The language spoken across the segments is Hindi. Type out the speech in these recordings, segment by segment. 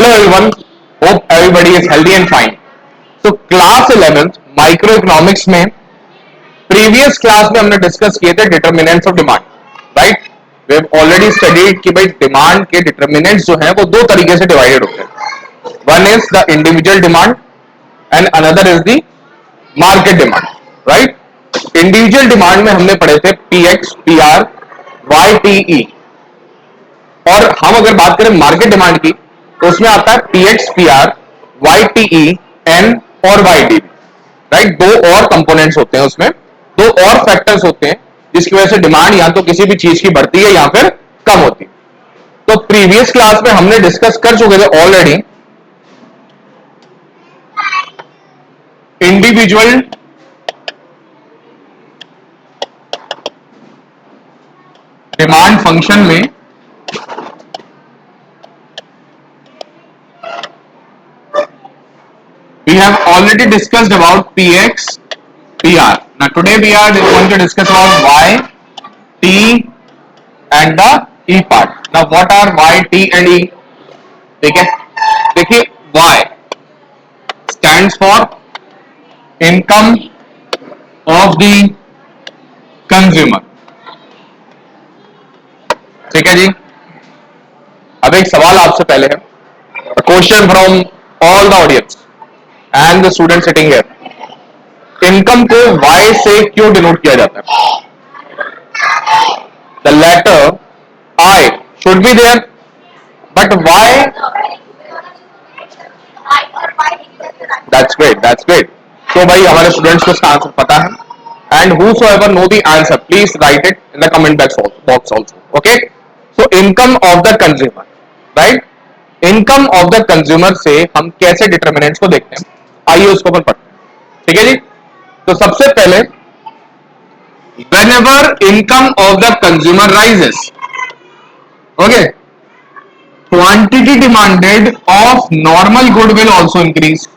Hello everyone, hope everybody is healthy and fine. So class 11th microeconomics में प्रीवियस क्लास में हमने डिस्कस किए थे determinants of demand, right? We have already studied कि भाई डिमांड के डिटर्मिनेंट्स जो हैं वो दो तरीके से डिवाइडेड होते हैं. One is the individual demand and another is the market demand, right? Individual demand में हमने पढ़े थे P X, P R, Y T E. और हम अगर बात करें मार्केट डिमांड की तो उसमें आता है P X, P R, Y T E, N और वाई डी, राइट? दो और कंपोनेंट्स होते हैं उसमें, दो और फैक्टर्स होते हैं जिसकी वजह से डिमांड या तो किसी भी चीज की बढ़ती है या फिर कम होती है. तो प्रीवियस क्लास में हमने डिस्कस कर चुके थे ऑलरेडी इंडिविजुअल डिमांड फंक्शन में we have already discussed about px, pr. Now today we are going to discuss about y, t and the e part. Now what are y, t and e? ठीक है, देखिए y stands for income of the consumer. ठीक है जी. अब एक सवाल आपसे पहले है, question from all the audience and the student sitting here. Income को y से क्यों डिनोट किया जाता है? The letter I should be there, but why? That's great, that's great. तो भाई हमारे स्टूडेंट्स को इसका आंसर पता है. And whosoever know the answer, please write it in the comment box also. Okay? So income of the consumer, right? Income of the consumer से हम कैसे डिटर्मिनेंट्स को देखते हैं, आइए उसको अपन पढ़ते हैं. ठीक है जी. तो सबसे पहले whenever income of the consumer rises, okay, quantity demanded of normal good will also increase.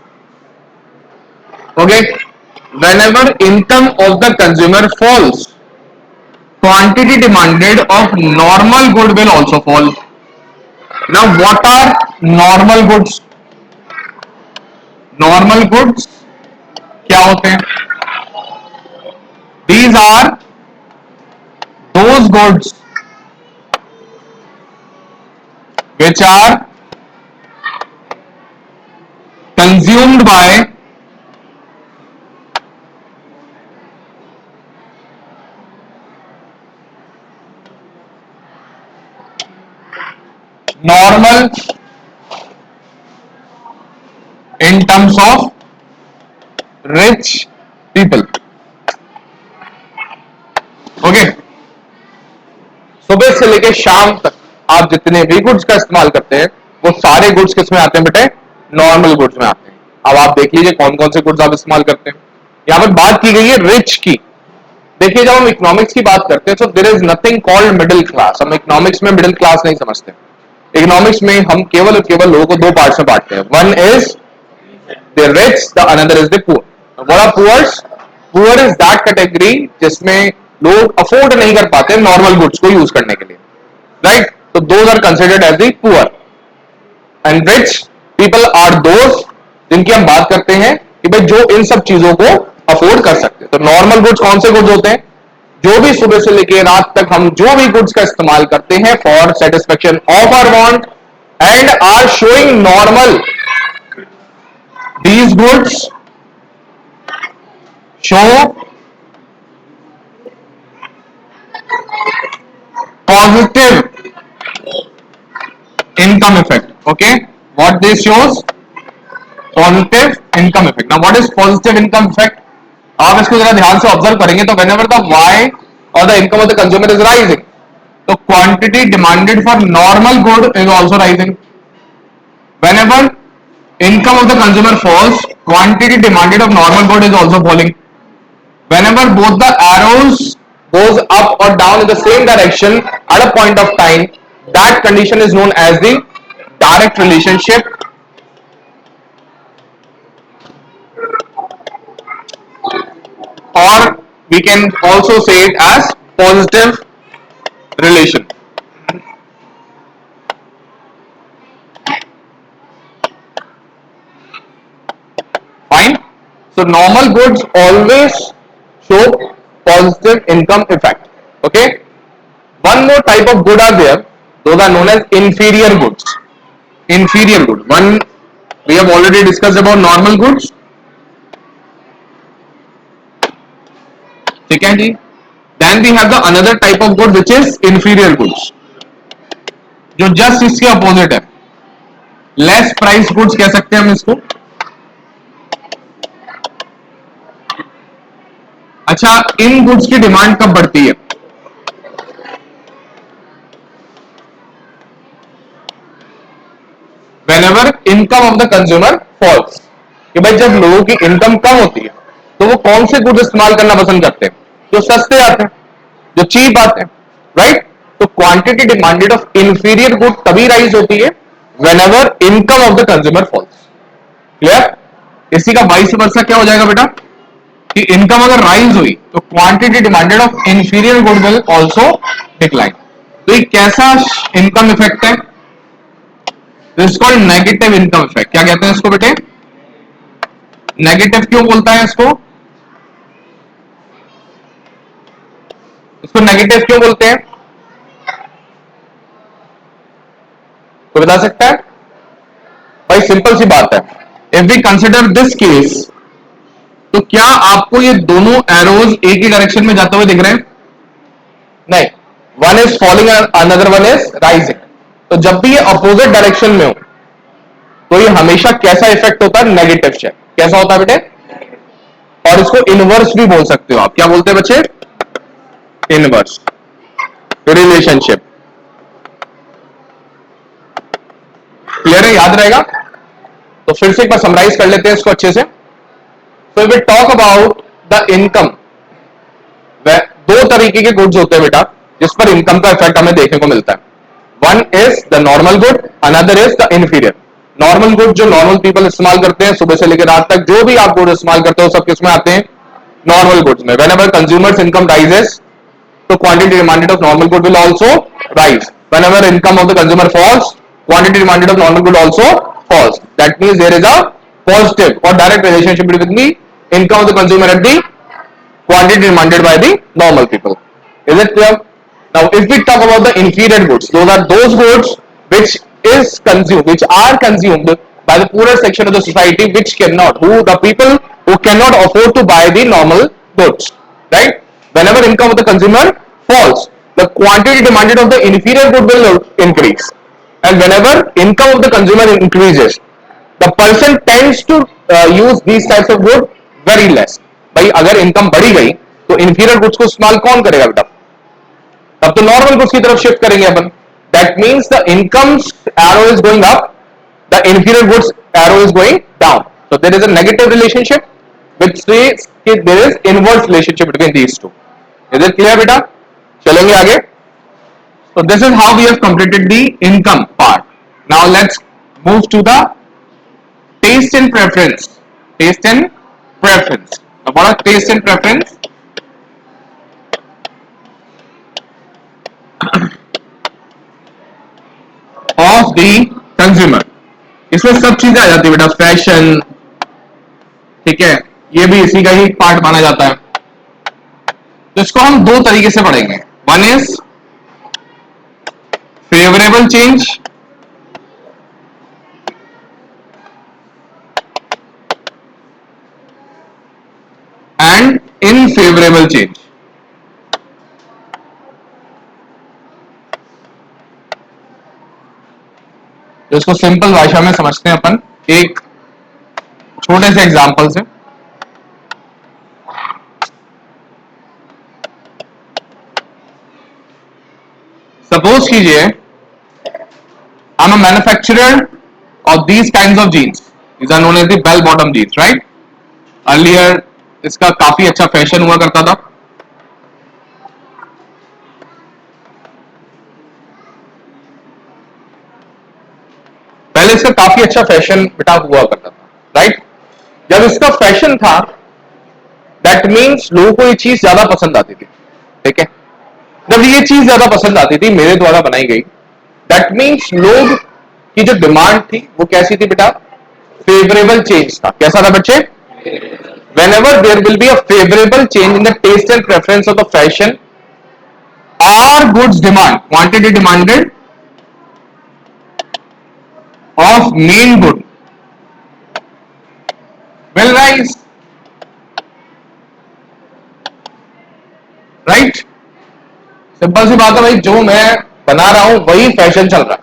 Okay, whenever income of the consumer falls, quantity demanded of normal good will also fall. Now what are normal goods? Normal goods क्या होते हैं? These are those goods which are consumed by normal in terms of rich people. Okay, सुबह से लेकर शाम तक आप जितने भी गुड्स का इस्तेमाल करते हैं वो सारे गुड्स किस में आते हैं बेटे? नॉर्मल गुड्स में आते हैं. अब आप देख लीजिए कौन कौन से गुड्स आप इस्तेमाल करते हैं. यहां पर बात की गई है रिच की. देखिए जब हम इकोनॉमिक्स की बात करते हैं तो there is nothing called middle class. हम इकोनॉमिक्स में मिडिल क्लास नहीं समझते. इकोनॉमिक्स में हम केवल और केवल लोगों को दो पार्ट्स में बांटते हैं. One is the rich, the another is the poor. What are poors? Poor is that category जिसमें लोग अफोर्ड नहीं कर पाते नॉर्मल गुड्स को यूज करने के लिए, राइट? तो those are considered as the poor. And rich people are those जिनकी हम बात करते हैं कि भाई जो इन सब चीजों को अफोर्ड कर सकते हैं. तो नॉर्मल गुड्स कौन से गुड्स होते हैं? जो भी सुबह से लेकर रात तक हम जो भी गुड्स का इस्तेमाल करते हैं for satisfaction of our want and are showing normal. These goods show positive income effect. Okay, what this shows? Positive income effect. Now what is positive income effect? आप इसको जरा ध्यान से ऑब्जर्व करेंगे तो whenever the Y or the income of the consumer is rising, तो quantity demanded for normal good is also rising. Whenever income of the consumer falls, quantity demanded of normal good is also falling. Whenever both the arrows goes up or down in the same direction at a point of time, that condition is known as the direct relationship, or we can also say it as positive relation. So normal goods always show positive income effect. Okay. One more type of good are there. Those are known as inferior goods. Inferior good. One we have already discussed about normal goods. ठीक है जी. Then we have the another type of good which is inferior goods. जो जस्ट इसके अपोजिट है. लेस प्राइस गुड्स कह सकते हैं हम इसको. अच्छा, इन गुड्स की डिमांड कब बढ़ती है? Whenever income of the consumer falls. कि भाई जब लोगों की इनकम कम होती है तो वो कौन से गुड्स इस्तेमाल करना पसंद करते हैं? जो सस्ते आते हैं, जो चीप आते हैं, राइट? तो quantity demanded of inferior good तभी राइज होती है whenever income of the consumer falls. Clear? इसी का वाइस वर्सा क्या हो जाएगा बेटा कि इनकम अगर राइज हुई तो quantity demanded of inferior good will also decline. तो ये कैसा इनकम इफेक्ट है? This called negative income effect. क्या कहते हैं इसको बेटे? नेगेटिव क्यों बोलता है इसको? इसको नेगेटिव क्यों बोलते हैं? कोई बता सकता है? भाई सिंपल सी बात है. If we consider this case, तो क्या आपको ये दोनों एरोज एक ही डायरेक्शन में जाते हुए दिख रहे हैं? नहीं. One is falling, another one is rising. तो जब भी ये अपोजिट डायरेक्शन में हो तो ये हमेशा कैसा इफेक्ट होता है? Negative share. कैसा होता है बेटे? और इसको इनवर्स भी बोल सकते हो आप. क्या बोलते हैं बच्चे? Inverse relationship. क्लियर है? याद रहेगा? तो फिर से एक बार समराइज कर लेते हैं इसको अच्छे से. तो we talk about the income. दो तरीके के गुड्स होते हैं बेटा जिस पर इनकम का इफेक्ट हमें देखने को मिलता है. One is the normal good, another is the inferior. Normal good जो नॉर्मल पीपल इस्तेमाल करते हैं, सुबह से लेकर रात तक जो भी आप गुड इस्तेमाल करते हो सब किसमें आते हैं? नॉर्मल गुड्स में. व्हेनेवर कंज्यूमर्स इनकम राइजेस तो quantity demanded of normal good will also rise. Whenever income of the consumer falls, quantity demanded of normal good also falls. That means there is a positive or direct relationship between the income of the consumer and the quantity demanded by the normal people. Is it clear? Now, if we talk about the inferior goods, those are those goods which are consumed by the poorer section of the society, which cannot, the people who cannot afford to buy the normal goods, right? Whenever income of the consumer falls, the quantity demanded of the inferior good will increase. And whenever income of the consumer increases, the person tends to use these types of good very less. भाई अगर इनकम बढ़ी गई तो इंफीरियर गुड्स को इस्तेमाल कौन करेगा बेटा? तब तो नॉर्मल गुड्स की तरफ शिफ्ट करेंगे अपन. That means the income arrow is going up, the inferior goods arrow is going down. So there is a negative relationship which says there is inverse relationship between these two. Is it clear बेटा? चलेंगे आगे. So this is how we have completed the income part. Now let's move to the taste and preference. Taste and preference. Now what are taste and preference? Of the consumer. इसमें सब चीजें आ जाती है बेटा. फैशन, ठीक है, ये भी इसी का ही पार्ट माना जाता है. तो इसको हम दो तरीके से पढ़ेंगे. One is favorable change and unfavorable change. तो इसको सिंपल भाषा में समझते हैं अपन एक छोटे से एग्जांपल से. सपोज कीजिए I'm a manufacturer of these kinds of jeans. These are known as the bell bottom jeans, right? Earlier इसका काफी अच्छा फैशन हुआ करता था. पहले इसका काफी अच्छा फैशन बेटा हुआ करता था, राइट? जब इसका फैशन था, दैट मीन्स लोगों को ये चीज ज्यादा पसंद आती थी. ठीक है, जब ये चीज ज्यादा पसंद आती थी, मेरे द्वारा बनाई गई, दैट मीन्स लोग की जो डिमांड थी वो कैसी थी बेटा? फेवरेबल चेंज था. कैसा था बच्चे? whenever there will be a favorable change in the taste and preference of the fashion or goods demand, quantity demanded of main good will rise. Right, simple सी बात है भाई, जो मैं बना रहा हूं वही फैशन चल रहा है,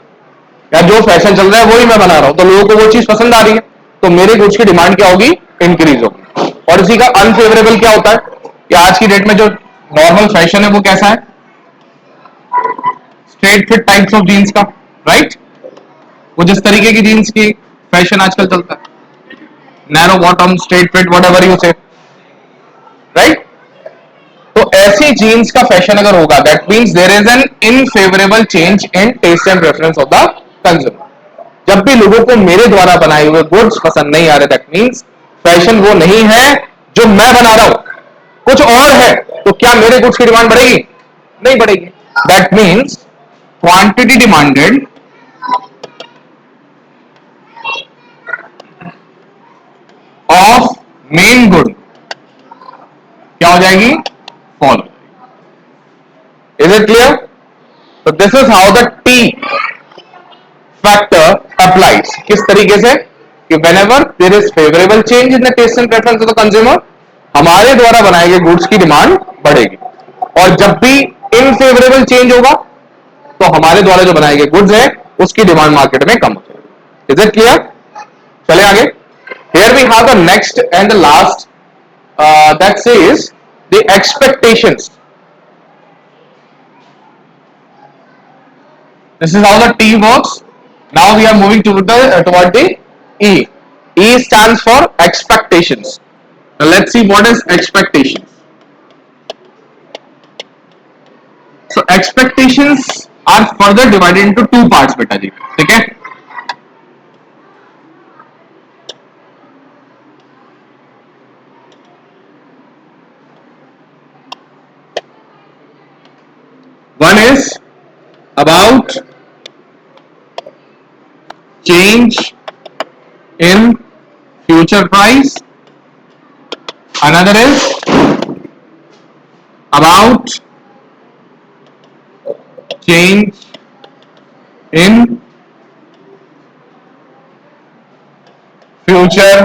या जो फैशन चल रहा है वही मैं बना रहा हूं, तो लोगों को वो चीज पसंद आ रही है, तो मेरे गुड्स की डिमांड क्या होगी, इंक्रीज होगी। और इसी का अनफेवरेबल क्या होता है कि आज की डेट में जो नॉर्मल फैशन है वो कैसा है, straight fit types of jeans का, राइट, वो जिस तरीके की जीन्स की फैशन आजकल चलता है, narrow bottom, straight fit, whatever you say, right. तो ऐसी जीन्स का फैशन अगर होगा, that means there is an unfavourable change in taste and preference of the consumer. जब भी लोगों को मेरे द्वारा बनाए हुए गुड्स पसंद नहीं आ रहे, दैट मींस फैशन वो नहीं है जो मैं बना रहा हूं, कुछ और है, तो क्या मेरे गुड्स की डिमांड बढ़ेगी, नहीं बढ़ेगी। That means quantity demanded of main good क्या हो जाएगी, फॉल। Is it clear? तो this is how the T factor applies. किस तरीके से कि whenever there is favorable change in the taste and preference of the consumer, हमारे द्वारा बनाए गए गुड्स की डिमांड बढ़ेगी, और जब भी इनफेवरेबल चेंज होगा तो हमारे द्वारा जो बनाए गए गुड्स है उसकी डिमांड मार्केट में कम हो जाएगी। Is it clear? चले आगे। Here we have the next and the last that says the expectations. This is how the T works. Now we are moving toward the E. E stands for expectations. Now let's see what is expectations. So expectations are further divided into two parts, beta ji. ठीक है? One is about change in future price, another is about change in future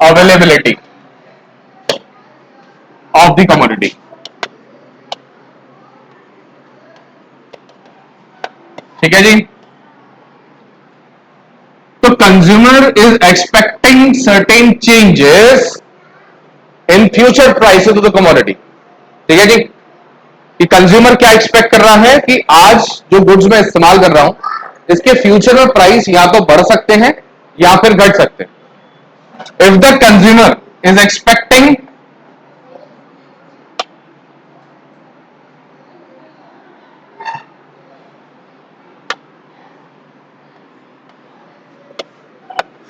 availability of the commodity। ठीक है जी। तो consumer is expecting certain changes in future prices of the commodity. ठीक है जी, कि कंज्यूमर क्या एक्सपेक्ट कर रहा है कि आज जो गुड्स मैं इस्तेमाल कर रहा हूं इसके फ्यूचर में प्राइस या तो बढ़ सकते हैं या फिर घट सकते हैं। If the consumer is expecting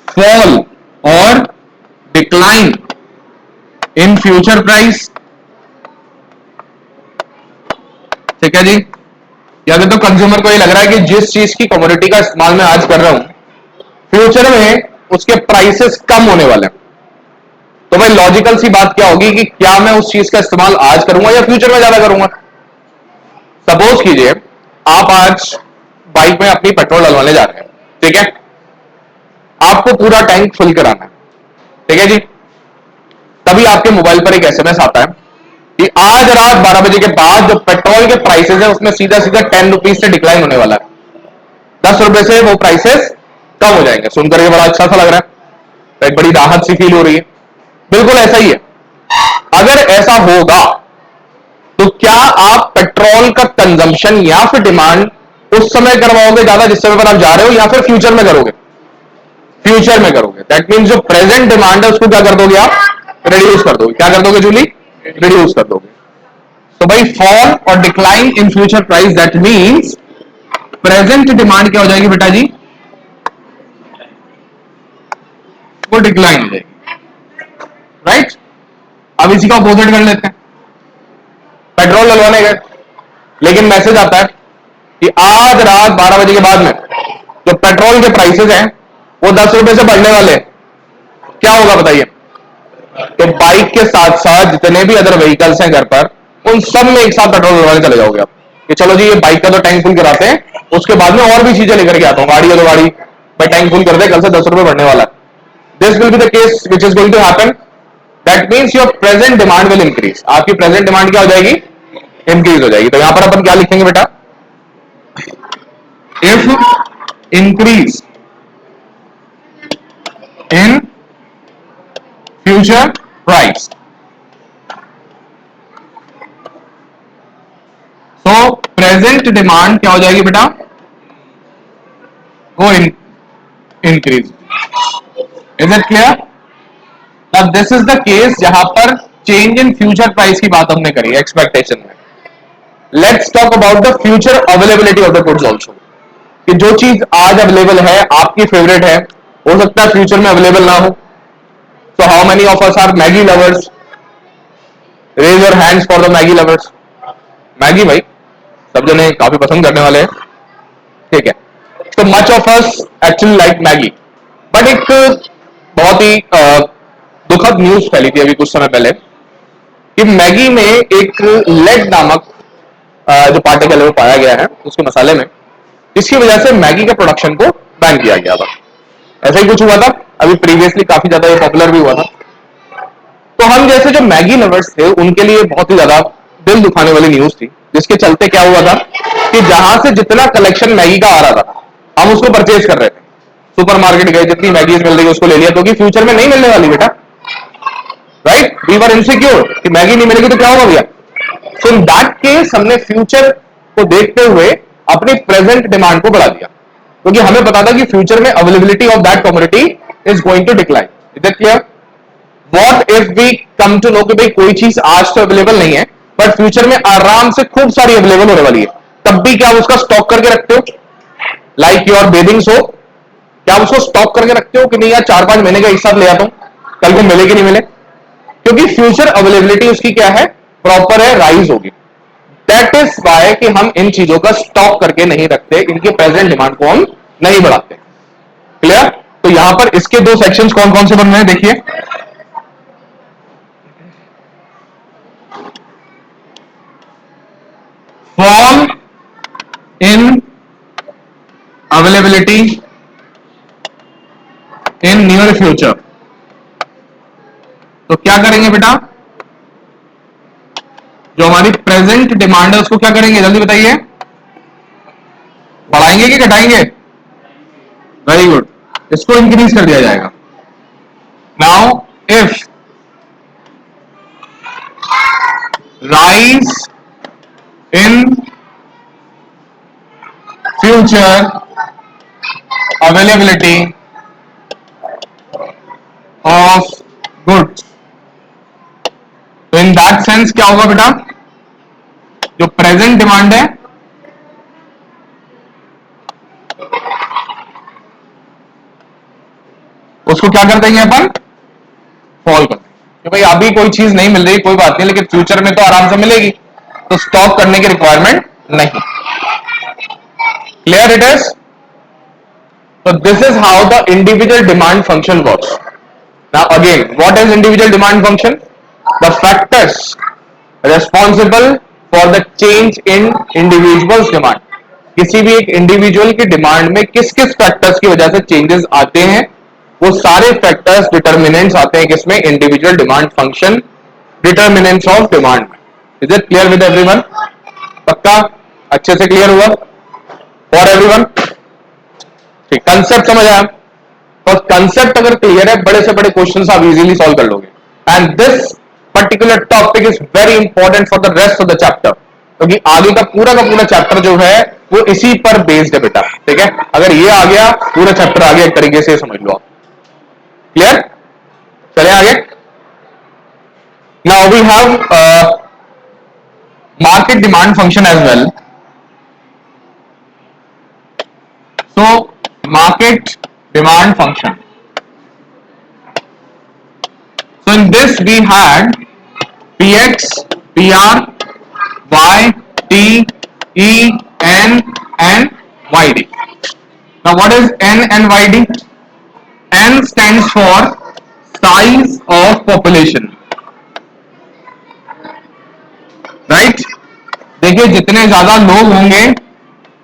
fall or decline in future price, ठीक है जी, या तो कंज्यूमर को ये लग रहा है कि जिस चीज की कमोडिटी का इस्तेमाल मैं आज कर रहा हूं फ्यूचर में उसके प्राइसेस कम होने वाले हैं, तो भाई लॉजिकल सी बात क्या होगी कि क्या मैं उस चीज का इस्तेमाल आज करूंगा या फ्यूचर में ज्यादा करूंगा। सपोज कीजिए आप आज बाइक में अपनी पेट्रोल डलवाने जा रहे हैं, ठीक है, आपको पूरा टैंक फुल कराना है, ठीक है जी, तभी आपके मोबाइल पर एक एसएमएस आता है कि आज रात 12 बजे के बाद जो पेट्रोल के प्राइसेस है उसमें सीधा सीधा 10 रुपीज से डिक्लाइन होने वाला है, 10 रुपए से वो प्राइसेस कम हो जाएंगे। सुनकर के बड़ा अच्छा सा लग रहा है, एक बड़ी राहत सी फील हो रही है। बिल्कुल ऐसा ही है, अगर ऐसा होगा तो क्या आप पेट्रोल का कंजम्पशन या फिर डिमांड उस समय करवाओगे ज्यादा जिस समय पर आप जा रहे हो, या फिर फ्यूचर में करोगे? फ्यूचर में करोगे। दैट मींस जो प्रेजेंट डिमांड है उसको क्या कर दोगे आप, रिड्यूस कर दोगे। क्या कर दोगे जूली, रिड्यूस कर दोगे। तो भाई फॉल और decline in future price, that means present demand क्या हो जाएगी बेटा जी, वो डिक्लाइन हो जाएगी, राइट। अब इसी का अपोजिट कर लेते हैं, पेट्रोल डलवाने गए लेकिन मैसेज आता है कि आज रात 12 बजे के बाद में जो पेट्रोल के प्राइसेस हैं वो 10 रुपए से बढ़ने वाले हैं। क्या होगा बताइए, तो बाइक के साथ साथ जितने भी अदर व्हीकल्स हैं घर पर, उन सब में एक साथ पेट्रोल भरवाने चले जाओगे आप कि चलो जी ये बाइक का तो टैंक फुल कराते हैं, उसके बाद में और भी चीजें लेकर के आता हूँ, गाड़ी है तो गाड़ी भाई टैंक फुल कर दे, कल से 10 रुपए बढ़ने वाला है। This will be the case which is going to happen. That means your present demand will increase. आपकी प्रेजेंट डिमांड क्या हो जाएगी? इंक्रीज हो जाएगी। तो यहां पर अपन क्या लिखेंगे बेटा? If increase in future price, तो प्रेजेंट डिमांड क्या हो जाएगी बेटा? वो इंक्रीज। Is it clear? अब दिस इज द केस जहां पर चेंज इन फ्यूचर प्राइस की बात हमने करी एक्सपेक्टेशन में। Let's talk about the future availability of the goods also, कि जो चीज आज अवेलेबल है, आपकी फेवरेट है, हो सकता है फ्यूचर में अवेलेबल ना हो। So how many of us are Maggie lovers? Raise your hands for the Maggie lovers. Maggi भाई सब जने काफी पसंद करने वाले हैं, ठीक है। तो much of us actually like Maggi, but एक बहुत ही दुखद न्यूज फैली थी अभी कुछ समय पहले कि मैगी में एक लेड नामक जो पार्टिकल है वो पाया गया है उसके मसाले में, जिसकी वजह से मैगी के प्रोडक्शन को बैन किया गया था। ऐसा ही कुछ हुआ था अभी प्रीवियसली, काफी ज्यादा ये पॉपुलर भी हुआ था। तो हम जैसे जो मैगी लवर्स थे उनके लिए बहुत ही ज्यादा दिल दुखाने वाली न्यूज थी, जिसके चलते क्या हुआ था कि जहां से जितना कलेक्शन मैगी का आ रहा था हम उसको परचेज कर रहे थे, सुपरमार्केट गए, जितनी मैगीज मिल रही है उसको ले लिया, क्योंकि फ्यूचर में नहीं मिलने वाली बेटा, राइट? वी वर इनसिक्योर कि मैगी नहीं मिलेगी तो क्या होगा भैया। सो इन दैट केस हमने फ्यूचर को देखते हुए अपनी प्रेजेंट डिमांड को बढ़ा दिया, क्योंकि हमें पता था कि फ्यूचर में availability of that commodity is going to decline. Is it clear? What if we come to know कि भाई कोई चीज आज तो अवेलेबल नहीं है बट फ्यूचर में आराम से खूब सारी अवेलेबल होने वाली है, तब भी क्या उसका स्टॉक करके रखते हो? लाइक योर बेबिंग सोप, क्या उसको स्टॉक करके रखते हो कि नहीं यार 4-5 महीने का एक साथ ले आता हूं, कल को मिले कि नहीं मिले? क्योंकि फ्यूचर अवेलेबिलिटी उसकी क्या है? प्रॉपर है, राइज होगी। दैट इज वाई कि हम इन चीजों का स्टॉक करके नहीं रखते, इनके प्रेजेंट डिमांड को हम नहीं बढ़ाते। क्लियर? तो यहां पर इसके दो सेक्शंस कौन कौन से बन रहे हैं देखिए। Fall in availability in near future. तो क्या करेंगे बेटा? जो हमारी प्रेजेंट डिमांड है उसको क्या करेंगे, जल्दी बताइए। बढ़ाएंगे कि घटाएंगे? वेरी गुड, इसको इंक्रीज कर दिया जाएगा। Now if rise in future availability of goods, तो इन दैट सेंस क्या होगा बेटा? जो प्रेजेंट डिमांड है उसको क्या कर देंगे अपन? फॉल कर देंगे कि भाई अभी कोई चीज नहीं मिल रही, कोई बात नहीं, लेकिन फ्यूचर में तो आराम से मिलेगी, तो स्टॉक करने की रिक्वायरमेंट नहीं। Clear it is? So this is how the individual demand function works. Now again, what is individual demand function? The factors responsible for the change in individual's demand. किसी भी एक इंडिविजुअल की डिमांड में किस किस फैक्टर्स की वजह से चेंजेस आते हैं, वो सारे फैक्टर्स डिटर्मिनेंट्स आते हैं किसमें? Individual demand function, determinants of demand. Is it clear with everyone? पक्का अच्छे से क्लियर हुआ फॉर एवरीवन? ठीक, कंसेप्ट समझ आया? और कंसेप्ट अगर क्लियर है, बड़े से बड़े क्वेश्चंस आप इजीली सॉल्व कर लोगे। And this particular topic is very important for the rest of the chapter, क्योंकि आगे का पूरा चैप्टर जो है वो इसी पर बेस्ड है बेटा। ठीक है, अगर ये आ गया पूरा चैप्टर आ गया, एक तरीके से समझ लो आप। क्लियर? चले आगे। Now we have market demand function as well. So market demand function. So in this we had Px, Pr, Y, T, E, N and YD. Now what is N and YD? N stands for size of population, right. देखिए जितने ज्यादा लोग होंगे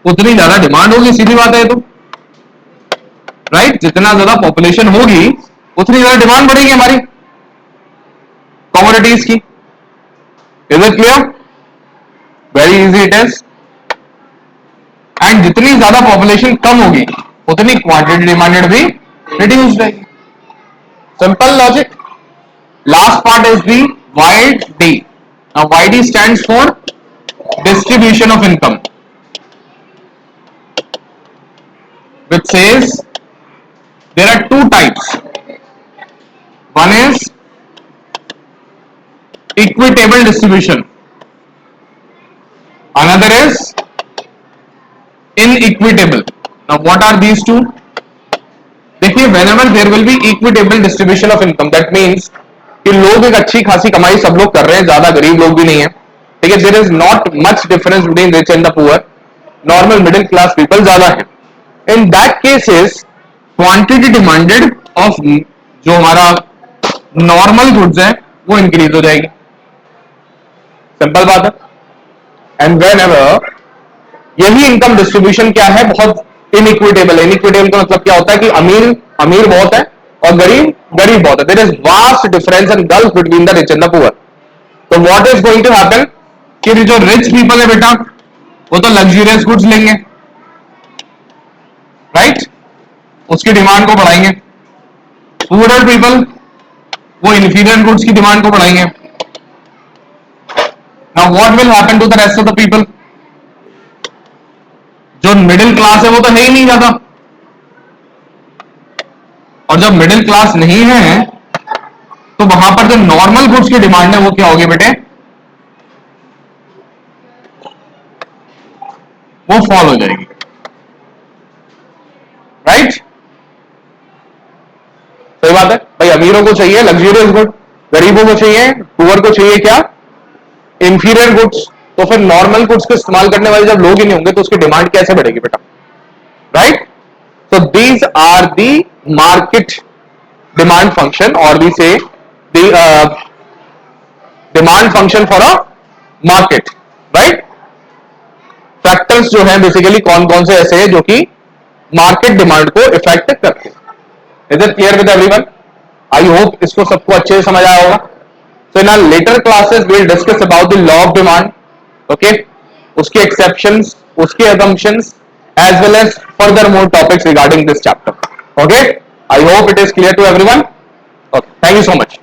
उतनी ज्यादा डिमांड होगी, सीधी बात है तो, राइट। जितना ज्यादा पॉपुलेशन होगी उतनी ज्यादा डिमांड बढ़ेगी हमारी कमोडिटीज की। Is it clear? Very easy it is. And जितनी ज्यादा पॉपुलेशन कम होगी उतनी क्वांटिटी डिमांडेड भी रिड्यूस रहेगी। Simple logic. Last part is the wide D. Now wide D stands for distribution of income, which says there are two types. One is equitable distribution, another is inequitable. Now what are these two? देखिए whenever there will be equitable distribution of income, that means कि लोग एक अच्छी खासी कमाई सब लोग कर रहे हैं, ज्यादा गरीब लोग भी नहीं है, ठीक है। There is not much difference between rich and the poor, normal middle class people ज्यादा है। In that cases quantity demanded of जो हमारा नॉर्मल गुड्स है वो इंक्रीज हो जाएगी, सिंपल बात है। एंड वेन एवर यही इनकम डिस्ट्रीब्यूशन क्या है, बहुत इनइक्विटेबल। इनइक्विटेबल का मतलब क्या होता है कि अमीर अमीर बहुत है और गरीब गरीब बहुत है। There is vast difference and gulf between the rich and the poor. तो what is going to happen कि जो रिच पीपल है बेटा वो तो लग्जरियस गुड्स लेंगे, राइट, उसकी डिमांड को बढ़ाएंगे। पुअर पीपल वो इंफीरियर गुड्स की डिमांड को बढ़ाएंगे। Now what will happen to the rest of the people? जो मिडिल क्लास है वो तो है ही नहीं ज्यादा, और जब मिडिल क्लास नहीं है तो वहां पर जो नॉर्मल गुड्स की डिमांड है वो क्या होगी बेटे? वो फॉल हो जाएगी, राइट। सही बात है भाई। अमीरों को चाहिए लग्जरियस गुड, गरीबों को चाहिए, पुअर को चाहिए क्या? Inferior goods. तो फिर नॉर्मल गुड्स को इस्तेमाल करने वाले जब लोग ही नहीं होंगे तो उसकी डिमांड कैसे बढ़ेगी बेटा, right. So these are the market demand function, or we say the demand function for a market, right? Factors जो हैं बेसिकली कौन कौन से ऐसे हैं जो कि मार्केट डिमांड को इफेक्ट करते हैं। Is it clear with everyone? I hope इसको सबको अच्छे से समझ आया होगा। So in our later classes we will discuss about the law of demand, okay, उसके एक्सेप्शंस, उसके assumptions, as well as further more topics regarding this chapter. Okay, I hope it is clear to everyone. Okay, thank you so much.